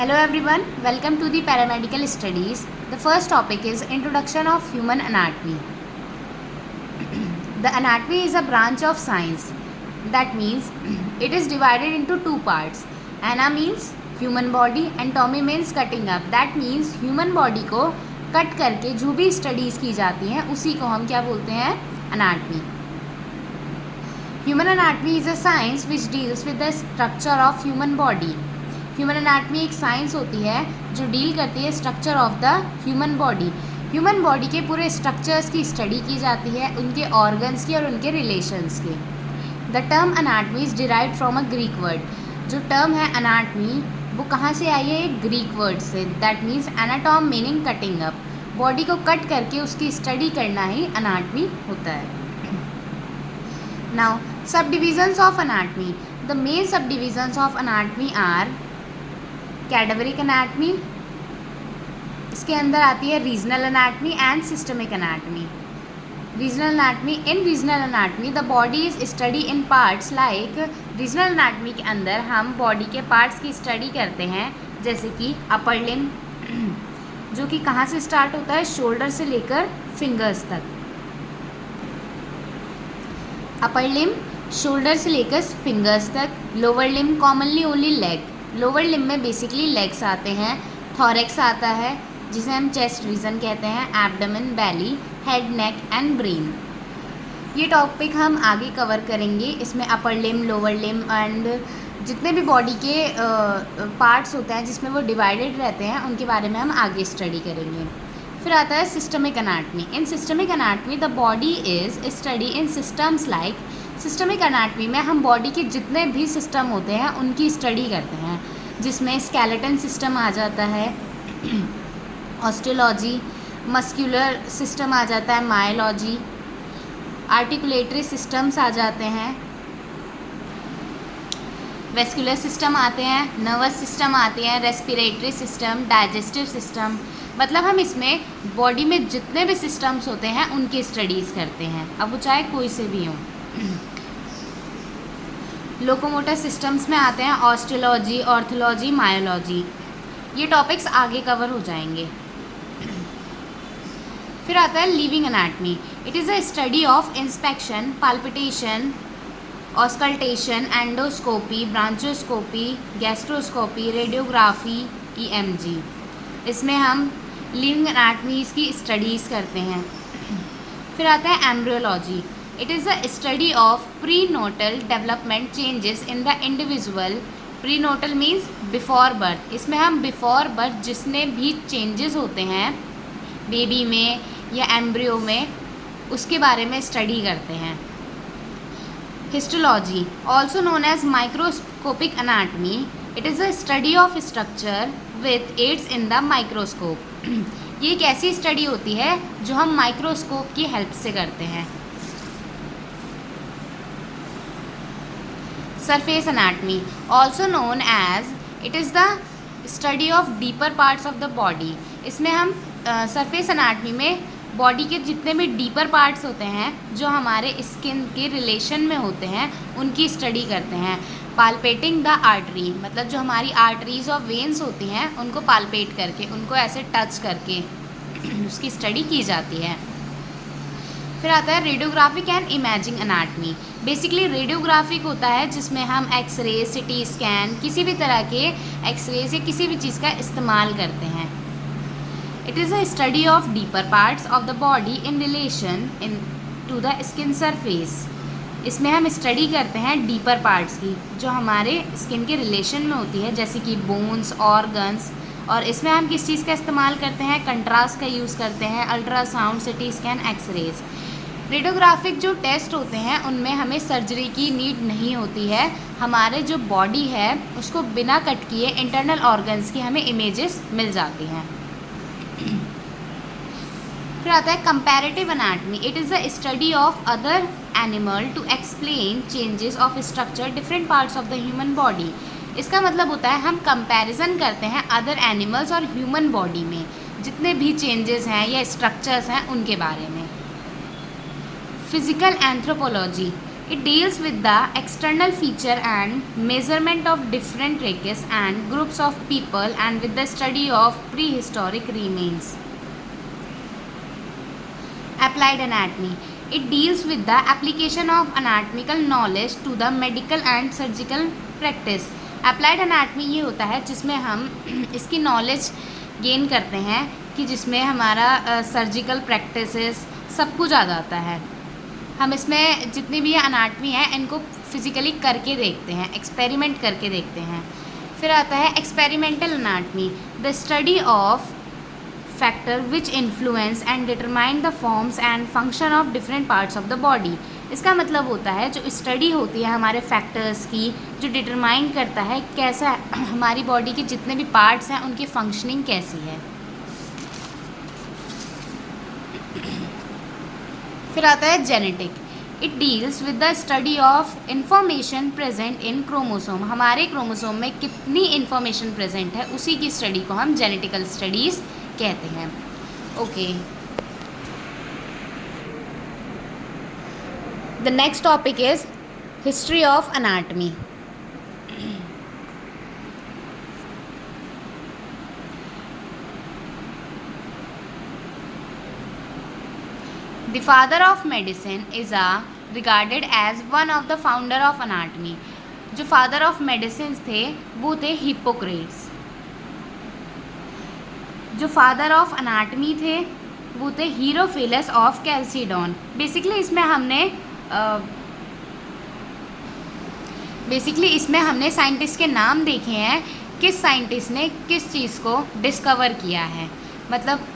Hello everyone, welcome to the paramedical studies. The first topic is introduction of human anatomy. The anatomy is a branch of science. That means it is divided into two parts. Ana means human body and Tommy means cutting up. That means human body को cut करके जो भी studies की जाती हैं उसी को हम क्या बोलते हैं, anatomy. Human anatomy is a science which deals with the structure of human body. Human anatomy एक साइंस होती है जो डील करती है structure of the human body. Human body के पूरे स्ट्रक्चर्स की स्टडी की जाती है, उनके ऑर्गन्स की और उनके रिलेशंस की. The term anatomy is derived from a Greek word. जो टर्म है अनाटमी वो कहाँ से आई है, एक ग्रीक वर्ड से. That means anatome meaning cutting up. Body को कट करके उसकी स्टडी करना ही अनाटमी होता है. Now subdivisions of anatomy. The main subdivisions of anatomy are cadaveric anatomy, इसके अंदर आती है regional anatomy and systemic anatomy. Regional anatomy, in regional anatomy the body is study in parts like. Regional anatomy के अंदर हम body के parts की study करते हैं, जैसे कि अपर लिम जो कि कहाँ से स्टार्ट होता है, शोल्डर से लेकर फिंगर्स तक. अपर लिम शोल्डर से लेकर फिंगर्स तक. Lower limb commonly only leg. Lower limb में बेसिकली लेग्स आते हैं. थॉरेक्स आता है जिसे हम चेस्ट रीजन कहते हैं. Abdomen, belly, head, neck and brain. ये टॉपिक हम आगे कवर करेंगे. इसमें अपर लिम, लोअर लिम एंड जितने भी बॉडी के पार्ट्स होते हैं जिसमें वो डिवाइडेड रहते हैं उनके बारे में हम आगे स्टडी करेंगे. फिर आता है systemic anatomy. In systemic anatomy the body is study in systems like. Systemic anatomy में हम बॉडी के जितने भी सिस्टम होते हैं उनकी स्टडी करते हैं, जिसमें स्केलेटन सिस्टम आ जाता है, ऑस्टियोलॉजी, मस्कुलर सिस्टम आ जाता है, मायोलॉजी, आर्टिकुलेटरी सिस्टम्स आ जाते हैं, वेस्कुलर सिस्टम आते हैं, नर्वस सिस्टम आते हैं, रेस्पिरेटरी सिस्टम, डाइजेस्टिव सिस्टम. मतलब हम इसमें बॉडी में जितने भी सिस्टम्स होते हैं उनकी स्टडीज़ करते हैं, अब वो चाहे कोई से भी हों. लोकोमोटर सिस्टम्स में आते हैं ऑस्टियोलॉजी, ऑर्थोलॉजी, मायोलॉजी. ये टॉपिक्स आगे कवर हो जाएंगे. फिर आता है living anatomy. It is a study of inspection, palpitation, auscultation, endoscopy, bronchoscopy, gastroscopy, radiography, EMG. इसमें हम लिविंग एनाटमीज़ की स्टडीज़ करते हैं. फिर आता है embryology. It is a study of prenatal development changes in the individual. Prenatal means before birth. इसमें हम before birth जिसने भी changes होते हैं बेबी में या एम्ब्रियो में उसके बारे में स्टडी करते हैं. Histology, also known as microscopic anatomy. It is a study of structure with aids in the microscope. ये एक ऐसी स्टडी होती है जो हम माइक्रोस्कोप की हेल्प से करते हैं. Surface anatomy, also known as, it is the study of deeper parts of the body. इसमें हम सरफेस एनाटमी में बॉडी के जितने भी डीपर पार्ट्स होते हैं जो हमारे स्किन के रिलेशन में होते हैं उनकी स्टडी करते हैं. पाल्पेटिंग द आर्टरी, मतलब जो हमारी आर्टरीज और वेन्स होती हैं उनको पाल्पेट करके, उनको ऐसे टच करके उसकी स्टडी की जाती है. फिर आता है radiographic and imaging anatomy. Basically radiographic होता है जिसमें हम एक्सरे, CT स्कैन, किसी भी तरह के एक्सरे से किसी भी चीज़ का इस्तेमाल करते हैं. It is a study of deeper parts of the body in relation in to the skin surface. इसमें हम स्टडी करते हैं डीपर पार्ट्स की जो हमारे स्किन के रिलेशन में होती है, जैसे कि बोन्स, ऑर्गन्स. और इसमें हम किस चीज़ का इस्तेमाल करते हैं, कंट्रास्ट का यूज़ करते हैं, ultrasound, CT scan, X-rays. Radiographic जो टेस्ट होते हैं उनमें हमें सर्जरी की नीड नहीं होती है. हमारे जो बॉडी है उसको बिना कट किए इंटरनल ऑर्गन्स की हमें इमेजेस मिल जाती हैं. फिर आता है comparative anatomy. It is a study of other animal to explain changes of structure different parts of the human body. इसका मतलब होता है हम कंपैरिजन करते हैं अदर एनिमल्स और ह्यूमन बॉडी में जितने भी चेंजेस हैं या स्ट्रक्चर्स हैं उनके बारे में. Physical anthropology. It deals with the external feature and measurement of different races and groups of people and with the study of prehistoric remains. Applied anatomy. It deals with the application of anatomical knowledge to the medical and surgical practice. Applied anatomy ये होता है जिसमें हम इसकी knowledge gain करते हैं कि जिसमें हमारा सर्जिकल प्रैक्टिसेस सब कुछ आ जाता है। हम इसमें जितनी भी अनाटमी है इनको फिज़िकली करके देखते हैं, एक्सपेरिमेंट करके देखते हैं। फिर आता है experimental anatomy, the study of factor which influence and determine the forms and function of different parts of the body. इसका मतलब होता है जो स्टडी होती है हमारे फैक्टर्स की, जो डिटरमाइन करता है कैसा हमारी बॉडी के जितने भी पार्ट्स हैं उनकी फंक्शनिंग कैसी है। फिर आता है genetic, it deals with the study of information present in chromosome. हमारे क्रोमोसोम में कितनी इंफॉर्मेशन प्रेजेंट है उसी की स्टडी को हम जेनेटिकल स्टडीज़ कहते हैं। Okay, the next topic is history of anatomy. The father of medicine is regarded as one of the founder of anatomy. जो father of medicines थे वो थे हिप्पोक्रेट्स। जो father of anatomy थे वो थे हीरोफिलस ऑफ कैल्सीडॉन। बेसिकली इसमें हमने साइंटिस्ट के नाम देखे हैं, किस साइंटिस्ट ने किस चीज़ को डिस्कवर किया है। मतलब